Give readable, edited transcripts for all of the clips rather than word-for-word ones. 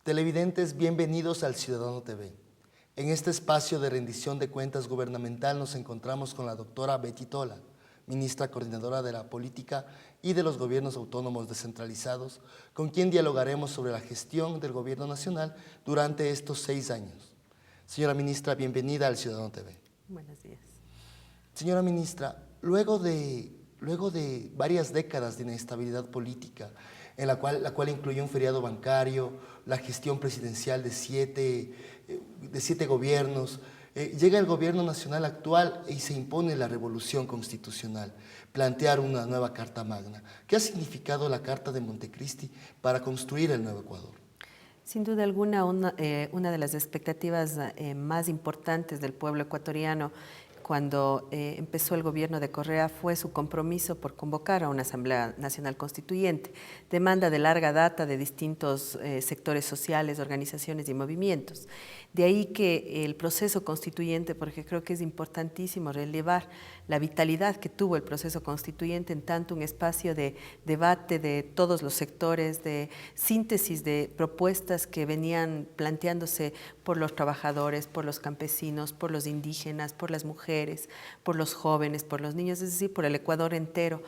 Televidentes, bienvenidos al Ciudadano TV. En este espacio de rendición de cuentas gubernamental nos encontramos con la doctora Betty Tola, ministra coordinadora de la política y de los gobiernos autónomos descentralizados, con quien dialogaremos sobre la gestión del gobierno nacional durante estos 6 años. Señora ministra, bienvenida al Ciudadano TV. Buenos días. Señora ministra, luego de varias décadas de inestabilidad política, en la cual incluyó un feriado bancario, la gestión presidencial de siete gobiernos, llega el gobierno nacional actual y se impone la revolución constitucional, plantear una nueva Carta Magna. ¿Qué ha significado la Carta de Montecristi para construir el nuevo Ecuador? Sin duda alguna, una de las expectativas más importantes del pueblo ecuatoriano cuando empezó el gobierno de Correa fue su compromiso por convocar a una Asamblea Nacional Constituyente, demanda de larga data de distintos sectores sociales, organizaciones y movimientos. De ahí que el proceso constituyente, porque creo que es importantísimo relevar la vitalidad que tuvo el proceso constituyente en tanto un espacio de debate de todos los sectores, de síntesis de propuestas que venían planteándose por los trabajadores, por los campesinos, por los indígenas, por las mujeres, por los jóvenes, por los niños, es decir, por el Ecuador entero.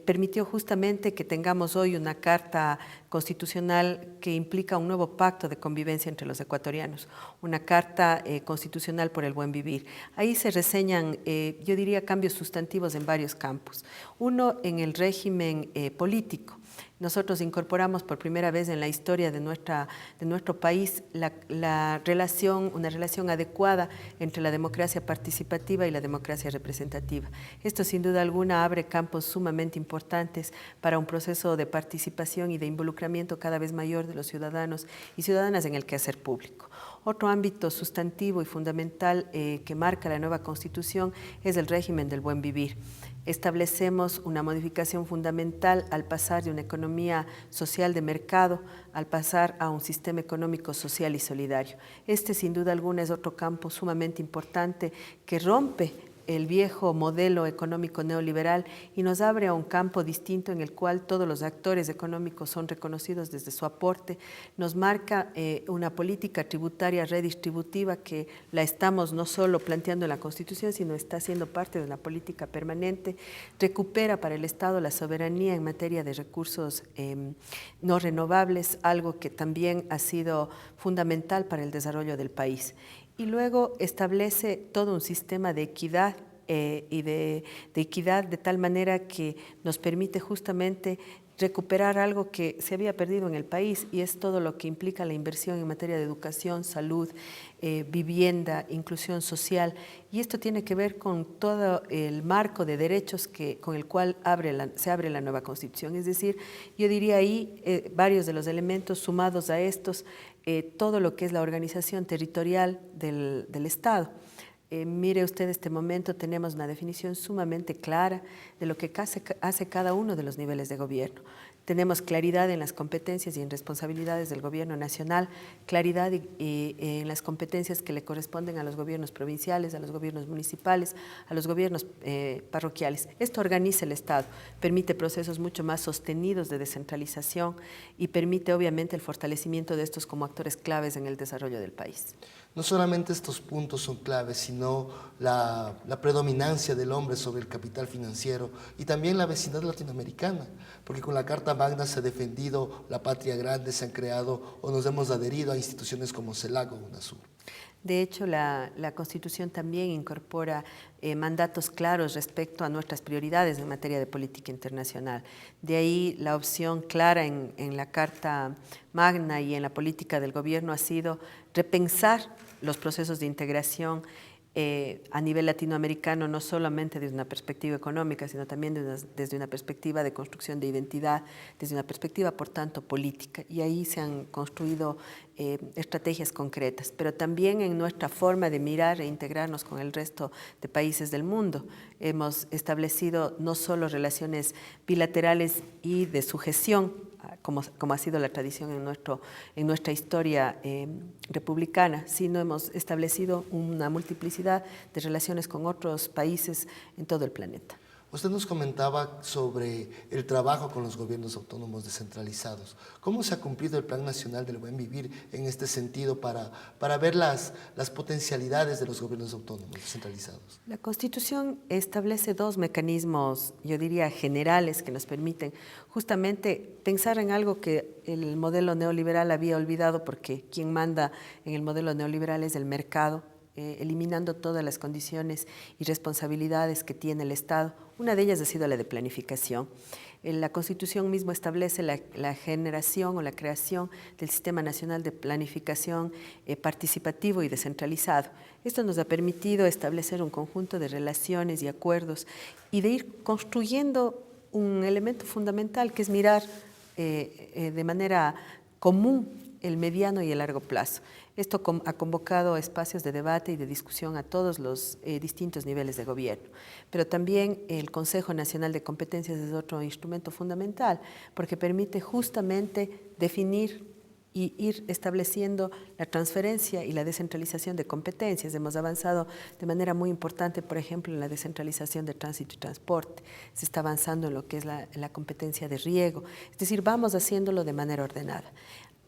Permitió justamente que tengamos hoy una carta constitucional que implica un nuevo pacto de convivencia entre los ecuatorianos, una carta constitucional por el buen vivir. Ahí se reseñan, yo diría, cambios sustantivos en varios campos. Uno, en el régimen político. Nosotros incorporamos por primera vez en la historia de nuestro país una relación adecuada entre la democracia participativa y la democracia representativa. Esto sin duda alguna abre campos sumamente importantes para un proceso de participación y de involucramiento cada vez mayor de los ciudadanos y ciudadanas en el quehacer público. Otro ámbito sustantivo y fundamental que marca la nueva Constitución es el régimen del buen vivir. Establecemos una modificación fundamental al pasar de una economía social de mercado al pasar a un sistema económico social y solidario. Este sin duda alguna es otro campo sumamente importante que rompe el viejo modelo económico neoliberal y nos abre a un campo distinto en el cual todos los actores económicos son reconocidos desde su aporte. Nos marca una política tributaria redistributiva que la estamos no solo planteando en la Constitución, sino está siendo parte de una política permanente. Recupera para el Estado la soberanía en materia de recursos no renovables, algo que también ha sido fundamental para el desarrollo del país. Y luego establece todo un sistema de equidad y de equidad de tal manera que nos permite justamente recuperar algo que se había perdido en el país y es todo lo que implica la inversión en materia de educación, salud, vivienda, inclusión social. Y esto tiene que ver con todo el marco de derechos con el cual se abre la nueva Constitución. Es decir, yo diría ahí varios de los elementos sumados a estos, todo lo que es la organización territorial del Estado. Mire usted, este momento tenemos una definición sumamente clara de lo que hace cada uno de los niveles de gobierno. Tenemos claridad en las competencias y en responsabilidades del gobierno nacional, claridad en las competencias que le corresponden a los gobiernos provinciales, a los gobiernos municipales, a los gobiernos parroquiales. Esto organiza el Estado, permite procesos mucho más sostenidos de descentralización y permite obviamente el fortalecimiento de estos como actores claves en el desarrollo del país. No solamente estos puntos son claves, sino la predominancia del hombre sobre el capital financiero y también la vecindad latinoamericana, porque con la Carta Magna se ha defendido la patria grande, se han creado o nos hemos adherido a instituciones como CELAC o UNASUR. De hecho, la Constitución también incorpora mandatos claros respecto a nuestras prioridades en materia de política internacional. De ahí la opción clara en la Carta Magna y en la política del gobierno ha sido repensar los procesos de integración a nivel latinoamericano, no solamente desde una perspectiva económica, sino también desde una perspectiva de construcción de identidad, desde una perspectiva, por tanto, política. Y ahí se han construido estrategias concretas, pero también en nuestra forma de mirar e integrarnos con el resto de países del mundo. Hemos establecido no solo relaciones bilaterales y de sujeción, como ha sido la tradición en nuestra historia republicana, sino hemos establecido una multiplicidad de relaciones con otros países en todo el planeta. Usted nos comentaba sobre el trabajo con los gobiernos autónomos descentralizados. ¿Cómo se ha cumplido el Plan Nacional del Buen Vivir en este sentido para ver las potencialidades de los gobiernos autónomos descentralizados? La Constitución establece dos mecanismos, yo diría, generales que nos permiten justamente pensar en algo que el modelo neoliberal había olvidado, porque quien manda en el modelo neoliberal es el mercado, eliminando todas las condiciones y responsabilidades que tiene el Estado. Una de ellas ha sido la de planificación. La Constitución mismo establece la generación o la creación del Sistema Nacional de Planificación participativo y descentralizado. Esto nos ha permitido establecer un conjunto de relaciones y acuerdos y de ir construyendo un elemento fundamental, que es mirar de manera común el mediano y el largo plazo. Esto ha convocado espacios de debate y de discusión a todos los distintos niveles de gobierno. Pero también el Consejo Nacional de Competencias es otro instrumento fundamental, porque permite justamente definir y ir estableciendo la transferencia y la descentralización de competencias. Hemos avanzado de manera muy importante, por ejemplo, en la descentralización de tránsito y transporte. Se está avanzando en lo que es la competencia de riego. Es decir, vamos haciéndolo de manera ordenada.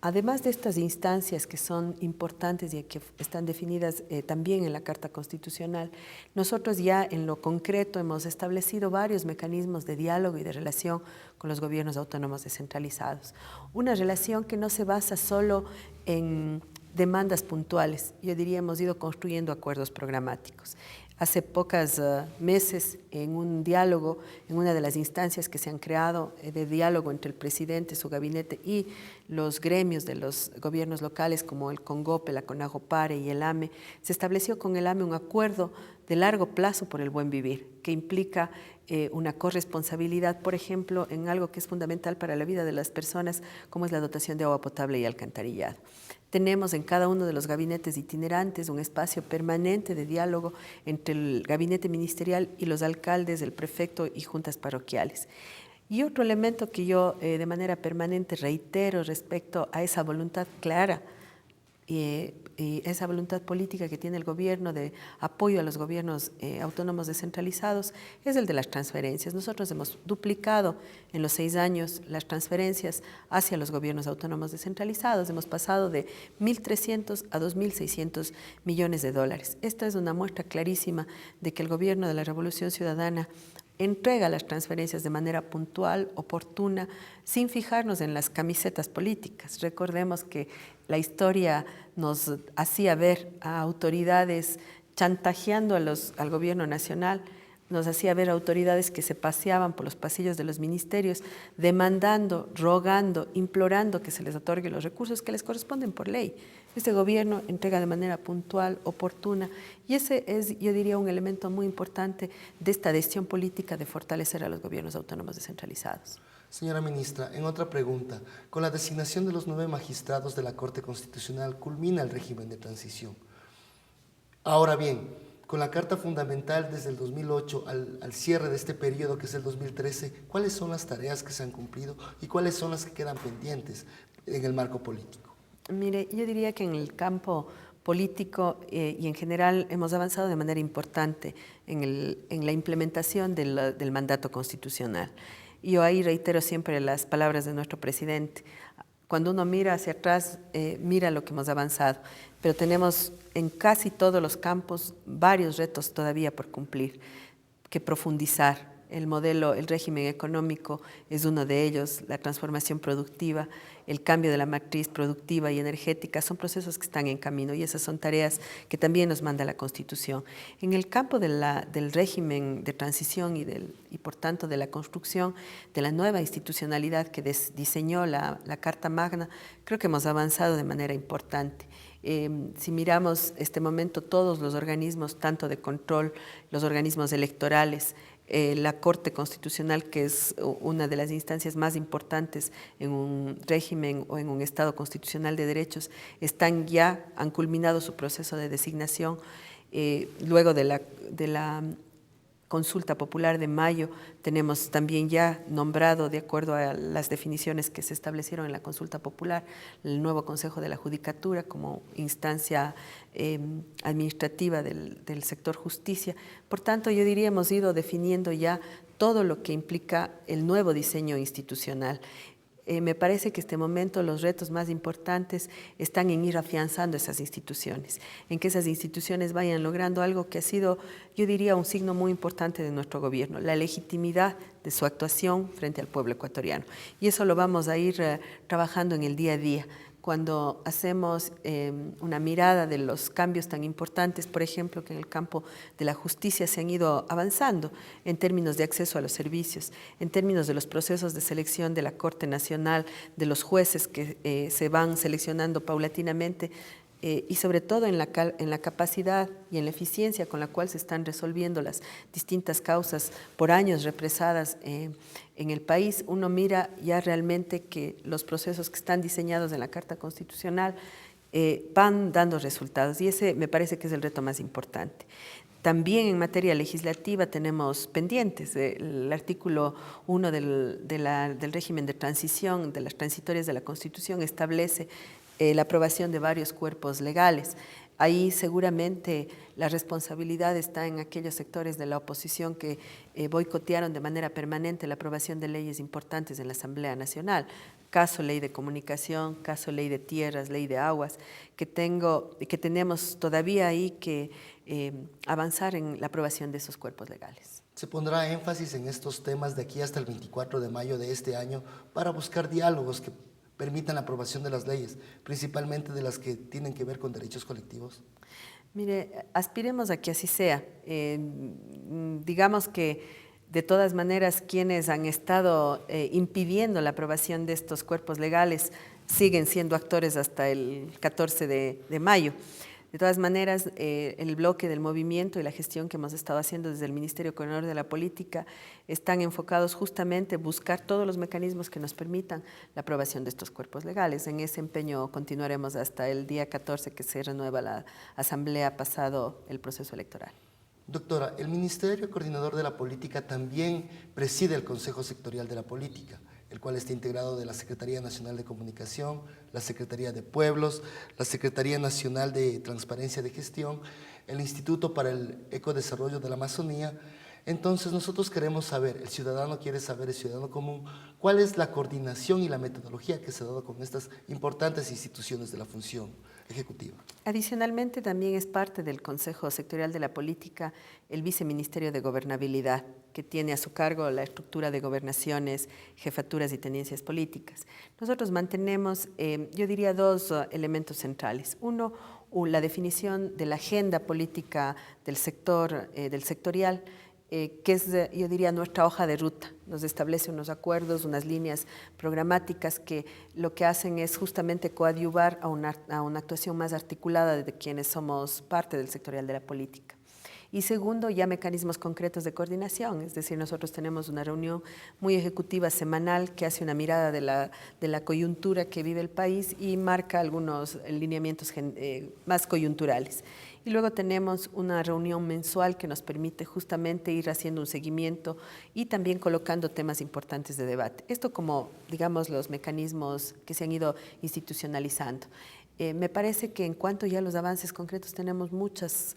Además de estas instancias que son importantes y que están definidas también en la Carta Constitucional, nosotros ya en lo concreto hemos establecido varios mecanismos de diálogo y de relación con los gobiernos autónomos descentralizados. Una relación que no se basa solo en demandas puntuales, yo diría hemos ido construyendo acuerdos programáticos. Hace pocos meses, en un diálogo, en una de las instancias que se han creado de diálogo entre el presidente, su gabinete y los gremios de los gobiernos locales como el CONGOPE, la CONAGOPARE y el AME, se estableció con el AME un acuerdo de largo plazo por el buen vivir, que implica una corresponsabilidad, por ejemplo, en algo que es fundamental para la vida de las personas, como es la dotación de agua potable y alcantarillado. Tenemos en cada uno de los gabinetes itinerantes un espacio permanente de diálogo entre el gabinete ministerial y los alcaldes, el prefecto y juntas parroquiales. Y otro elemento que yo de manera permanente reitero respecto a esa voluntad clara y esa voluntad política que tiene el gobierno de apoyo a los gobiernos autónomos descentralizados es el de las transferencias. Nosotros hemos duplicado en los 6 años las transferencias hacia los gobiernos autónomos descentralizados. Hemos pasado de 1.300 a 2.600 millones de dólares. Esta es una muestra clarísima de que el gobierno de la Revolución Ciudadana entrega las transferencias de manera puntual, oportuna, sin fijarnos en las camisetas políticas. Recordemos que la historia nos hacía ver a autoridades chantajeando al gobierno nacional, nos hacía ver a autoridades que se paseaban por los pasillos de los ministerios demandando, rogando, implorando que se les otorgue los recursos que les corresponden por ley. Este gobierno entrega de manera puntual, oportuna, y ese es, yo diría, un elemento muy importante de esta decisión política de fortalecer a los gobiernos autónomos descentralizados. Señora ministra, en otra pregunta, con la designación de los 9 magistrados de la Corte Constitucional culmina el régimen de transición. Ahora bien, con la Carta Fundamental desde el 2008 al cierre de este periodo, que es el 2013, ¿cuáles son las tareas que se han cumplido y cuáles son las que quedan pendientes en el marco político? Mire, yo diría que en el campo político y en general hemos avanzado de manera importante en la implementación del mandato constitucional. Yo ahí reitero siempre las palabras de nuestro presidente. Cuando uno mira hacia atrás, mira lo que hemos avanzado, pero tenemos en casi todos los campos varios retos todavía por cumplir, que profundizar. El modelo, el régimen económico es uno de ellos, la transformación productiva, el cambio de la matriz productiva y energética, son procesos que están en camino y esas son tareas que también nos manda la Constitución. En el campo del régimen de transición y por tanto de la construcción de la nueva institucionalidad que diseñó la Carta Magna, creo que hemos avanzado de manera importante. Si miramos este momento, todos los organismos, tanto de control, los organismos electorales, la Corte Constitucional, que es una de las instancias más importantes en un régimen o en un Estado constitucional de derechos, han culminado su proceso de designación. Luego de la consulta popular de mayo, tenemos también ya nombrado, de acuerdo a las definiciones que se establecieron en la consulta popular, el nuevo Consejo de la Judicatura como instancia administrativa del sector justicia. Por tanto, yo diría, hemos ido definiendo ya todo lo que implica el nuevo diseño institucional. Me parece que en este momento los retos más importantes están en ir afianzando esas instituciones, en que esas instituciones vayan logrando algo que ha sido, yo diría, un signo muy importante de nuestro gobierno, la legitimidad de su actuación frente al pueblo ecuatoriano. Y eso lo vamos a ir trabajando en el día a día. Cuando hacemos una mirada de los cambios tan importantes, por ejemplo, que en el campo de la justicia se han ido avanzando en términos de acceso a los servicios, en términos de los procesos de selección de la Corte Nacional, de los jueces que se van seleccionando paulatinamente, y sobre todo en la capacidad y en la eficiencia con la cual se están resolviendo las distintas causas por años represadas en el país, uno mira ya realmente que los procesos que están diseñados en la Carta Constitucional van dando resultados, y ese me parece que es el reto más importante. También en materia legislativa tenemos pendientes. El artículo 1 del régimen de transición, de las transitorias de la Constitución, establece la aprobación de varios cuerpos legales. Ahí seguramente la responsabilidad está en aquellos sectores de la oposición que boicotearon de manera permanente la aprobación de leyes importantes en la Asamblea Nacional. Caso ley de comunicación, caso ley de tierras, ley de aguas, que tenemos todavía ahí que avanzar en la aprobación de esos cuerpos legales. Se pondrá énfasis en estos temas de aquí hasta el 24 de mayo de este año para buscar diálogos que permitan la aprobación de las leyes, principalmente de las que tienen que ver con derechos colectivos. Mire, aspiremos a que así sea. Digamos que de todas maneras quienes han estado impidiendo la aprobación de estos cuerpos legales siguen siendo actores hasta el 14 de mayo. De todas maneras, el bloque del movimiento y la gestión que hemos estado haciendo desde el Ministerio Coordinador de la Política están enfocados justamente a buscar todos los mecanismos que nos permitan la aprobación de estos cuerpos legales. En ese empeño continuaremos hasta el día 14 que se renueva la Asamblea pasado el proceso electoral. Doctora, el Ministerio Coordinador de la Política también preside el Consejo Sectorial de la Política, el cual está integrado de la Secretaría Nacional de Comunicación, la Secretaría de Pueblos, la Secretaría Nacional de Transparencia de Gestión, el Instituto para el Ecodesarrollo de la Amazonía. Entonces nosotros queremos saber, el ciudadano quiere saber, el ciudadano común, cuál es la coordinación y la metodología que se ha dado con estas importantes instituciones de la función ejecutiva. Adicionalmente, también es parte del Consejo Sectorial de la Política el Viceministerio de Gobernabilidad, que tiene a su cargo la estructura de gobernaciones, jefaturas y tenencias políticas. Nosotros mantenemos, yo diría, dos elementos centrales. Uno, la definición de la agenda política del sector, del sectorial, que es, yo diría, nuestra hoja de ruta. Nos establece unos acuerdos, unas líneas programáticas que lo que hacen es justamente coadyuvar a una actuación más articulada de quienes somos parte del sectorial de la política. Y segundo, ya mecanismos concretos de coordinación, es decir, nosotros tenemos una reunión muy ejecutiva semanal que hace una mirada de la coyuntura que vive el país y marca algunos lineamientos más coyunturales. Y luego tenemos una reunión mensual que nos permite justamente ir haciendo un seguimiento y también colocando temas importantes de debate. Esto como, digamos, los mecanismos que se han ido institucionalizando. Me parece que en cuanto ya a los avances concretos tenemos muchos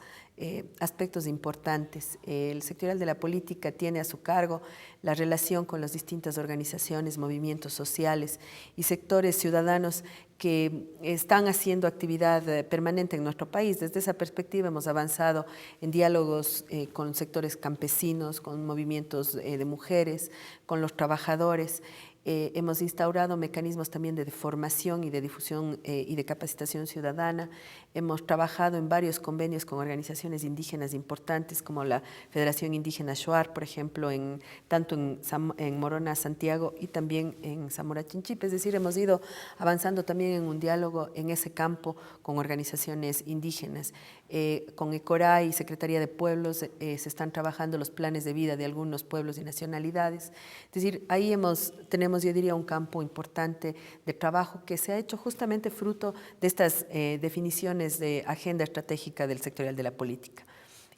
aspectos importantes. El sectorial de la política tiene a su cargo la relación con las distintas organizaciones, movimientos sociales y sectores ciudadanos que están haciendo actividad permanente en nuestro país. Desde esa perspectiva hemos avanzado en diálogos con sectores campesinos, con movimientos de mujeres, con los trabajadores. Hemos instaurado mecanismos también de formación y de difusión y de capacitación ciudadana. Hemos trabajado en varios convenios con organizaciones indígenas importantes como la Federación Indígena Shuar, por ejemplo, tanto en Morona, Santiago y también en Zamora Chinchipe. Es decir, hemos ido avanzando también en un diálogo en ese campo con organizaciones indígenas. Con ECORA y Secretaría de Pueblos se están trabajando los planes de vida de algunos pueblos y nacionalidades. Es decir, ahí tenemos, yo diría, un campo importante de trabajo que se ha hecho justamente fruto de estas definiciones de agenda estratégica del sectorial de la política.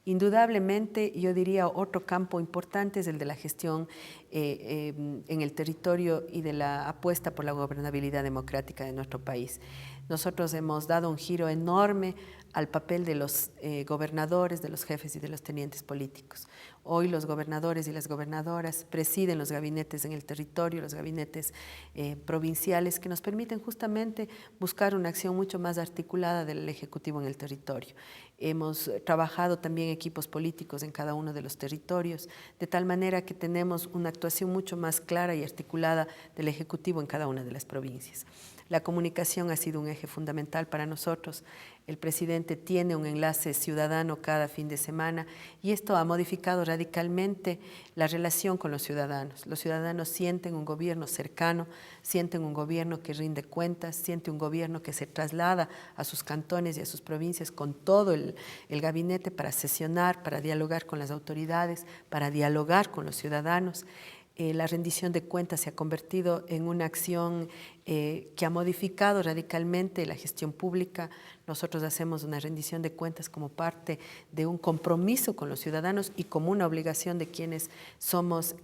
Indudablemente, yo diría, otro campo importante es el de la gestión en el territorio y de la apuesta por la gobernabilidad democrática de nuestro país. Nosotros hemos dado un giro enorme al papel de los gobernadores, de los jefes y de los tenientes políticos. Hoy los gobernadores y las gobernadoras presiden los gabinetes en el territorio, los gabinetes provinciales, que nos permiten justamente buscar una acción mucho más articulada del Ejecutivo en el territorio. Hemos trabajado también equipos políticos en cada uno de los territorios, de tal manera que tenemos una actuación mucho más clara y articulada del Ejecutivo en cada una de las provincias. La comunicación ha sido un eje fundamental para nosotros. El presidente tiene un enlace ciudadano cada fin de semana y esto ha modificado radicalmente la relación con los ciudadanos. Los ciudadanos sienten un gobierno cercano, sienten un gobierno que rinde cuentas, sienten un gobierno que se traslada a sus cantones y a sus provincias con todo el gabinete para sesionar, para dialogar con las autoridades, para dialogar con los ciudadanos. La rendición de cuentas se ha convertido en una acción que ha modificado radicalmente la gestión pública. Nosotros hacemos una rendición de cuentas como parte de un compromiso con los ciudadanos y como una obligación de quienes somos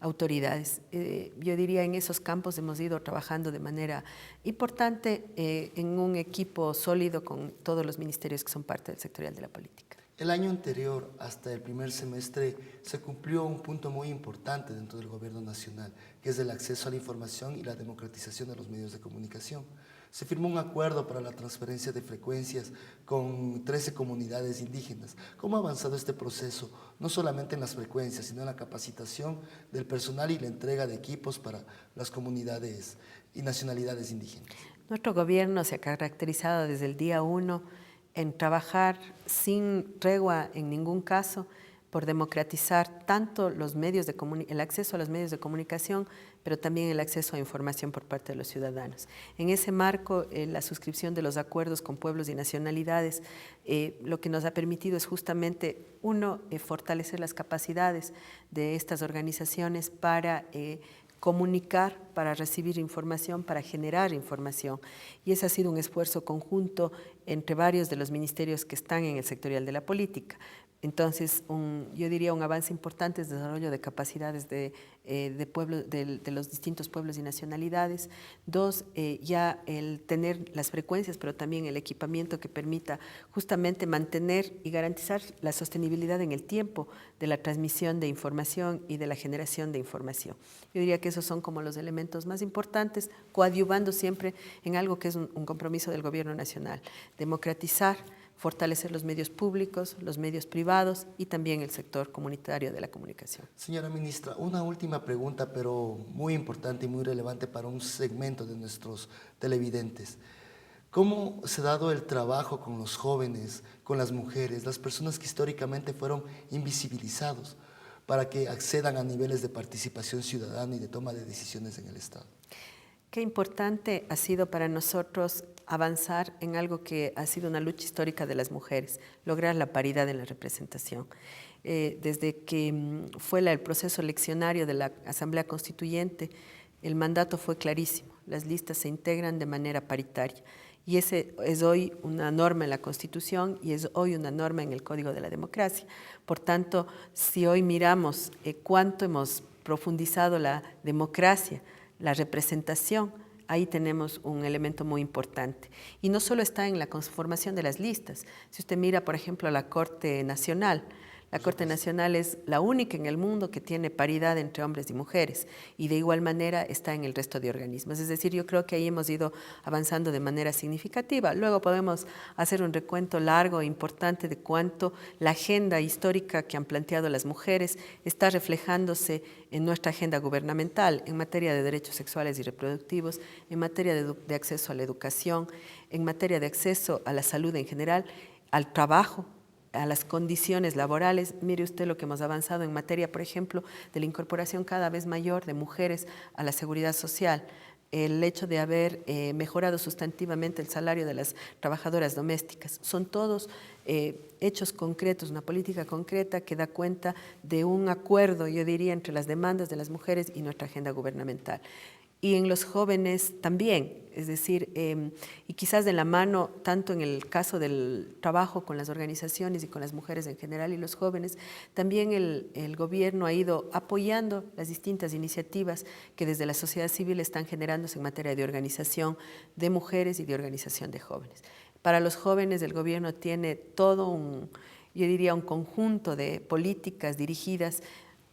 autoridades. Yo diría en esos campos hemos ido trabajando de manera importante en un equipo sólido con todos los ministerios que son parte del sectorial de la política. El año anterior, hasta el primer semestre, se cumplió un punto muy importante dentro del gobierno nacional, que es el acceso a la información y la democratización de los medios de comunicación. Se firmó un acuerdo para la transferencia de frecuencias con 13 comunidades indígenas. ¿Cómo ha avanzado este proceso, no solamente en las frecuencias, sino en la capacitación del personal y la entrega de equipos para las comunidades y nacionalidades indígenas? Nuestro gobierno se ha caracterizado desde el día 1 en trabajar sin tregua en ningún caso por democratizar tanto los medios el acceso a los medios de comunicación, pero también el acceso a información por parte de los ciudadanos. En ese marco, la suscripción de los acuerdos con pueblos y nacionalidades, lo que nos ha permitido es justamente, uno, fortalecer las capacidades de estas organizaciones para comunicar, para recibir información, para generar información. Y ese ha sido un esfuerzo conjunto entre varios de los ministerios que están en el sectorial de la política. Entonces, yo diría un avance importante es el desarrollo de capacidades de los distintos pueblos y nacionalidades. Dos, ya el tener las frecuencias, pero también el equipamiento que permita justamente mantener y garantizar la sostenibilidad en el tiempo de la transmisión de información y de la generación de información. Yo diría que esos son como los elementos más importantes, coadyuvando siempre en algo que es un compromiso del Gobierno Nacional: democratizar, fortalecer los medios públicos, los medios privados y también el sector comunitario de la comunicación. Señora ministra, una última pregunta, pero muy importante y muy relevante para un segmento de nuestros televidentes. ¿Cómo se ha dado el trabajo con los jóvenes, con las mujeres, las personas que históricamente fueron invisibilizados, para que accedan a niveles de participación ciudadana y de toma de decisiones en el Estado? Qué importante ha sido para nosotros avanzar en algo que ha sido una lucha histórica de las mujeres, lograr la paridad en la representación. Desde que fue el proceso eleccionario de la Asamblea Constituyente, el mandato fue clarísimo: las listas se integran de manera paritaria. Y ese es hoy una norma en la Constitución y es hoy una norma en el Código de la Democracia. Por tanto, si hoy miramos cuánto hemos profundizado la democracia, la representación, ahí tenemos un elemento muy importante. Y no solo está en la conformación de las listas. Si usted mira, por ejemplo, la Corte Nacional, la Corte Nacional es la única en el mundo que tiene paridad entre hombres y mujeres, y de igual manera está en el resto de organismos. Es decir, yo creo que ahí hemos ido avanzando de manera significativa. Luego podemos hacer un recuento largo e importante de cuánto la agenda histórica que han planteado las mujeres está reflejándose en nuestra agenda gubernamental en materia de derechos sexuales y reproductivos, en materia de acceso a la educación, en materia de acceso a la salud en general, al trabajo, a las condiciones laborales. Mire usted lo que hemos avanzado en materia, por ejemplo, de la incorporación cada vez mayor de mujeres a la seguridad social, el hecho de haber mejorado sustantivamente el salario de las trabajadoras domésticas. Son todos hechos concretos, una política concreta que da cuenta de un acuerdo, yo diría, entre las demandas de las mujeres y nuestra agenda gubernamental. y en los jóvenes también. Es decir, y quizás de la mano, tanto en el caso del trabajo con las organizaciones y con las mujeres en general y los jóvenes, también el gobierno ha ido apoyando las distintas iniciativas que desde la sociedad civil están generándose en materia de organización de mujeres y de organización de jóvenes. Para los jóvenes el gobierno tiene todo yo diría, un conjunto de políticas dirigidas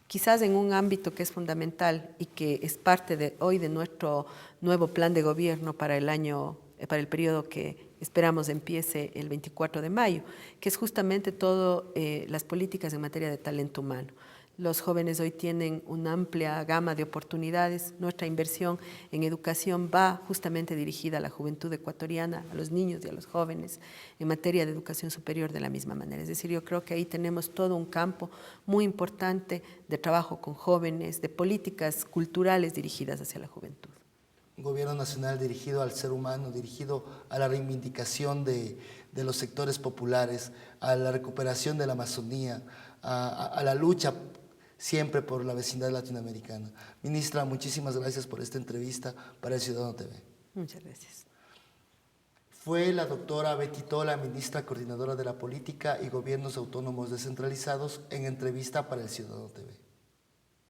quizás en un ámbito que es fundamental y que es parte de hoy de nuestro nuevo plan de gobierno para para el periodo que esperamos empiece el 24 de mayo, que es justamente todo las políticas en materia de talento humano. Los jóvenes hoy tienen una amplia gama de oportunidades. Nuestra inversión en educación va justamente dirigida a la juventud ecuatoriana, a los niños y a los jóvenes, en materia de educación superior de la misma manera. Es decir, yo creo que ahí tenemos todo un campo muy importante de trabajo con jóvenes, de políticas culturales dirigidas hacia la juventud. Un gobierno nacional dirigido al ser humano, dirigido a la reivindicación de los sectores populares, a la recuperación de la Amazonía, a la lucha siempre por la vecindad latinoamericana. Ministra, muchísimas gracias por esta entrevista para El Ciudadano TV. Muchas gracias. Fue la doctora Betty Tola, ministra coordinadora de la Política y Gobiernos Autónomos Descentralizados, en entrevista para El Ciudadano TV.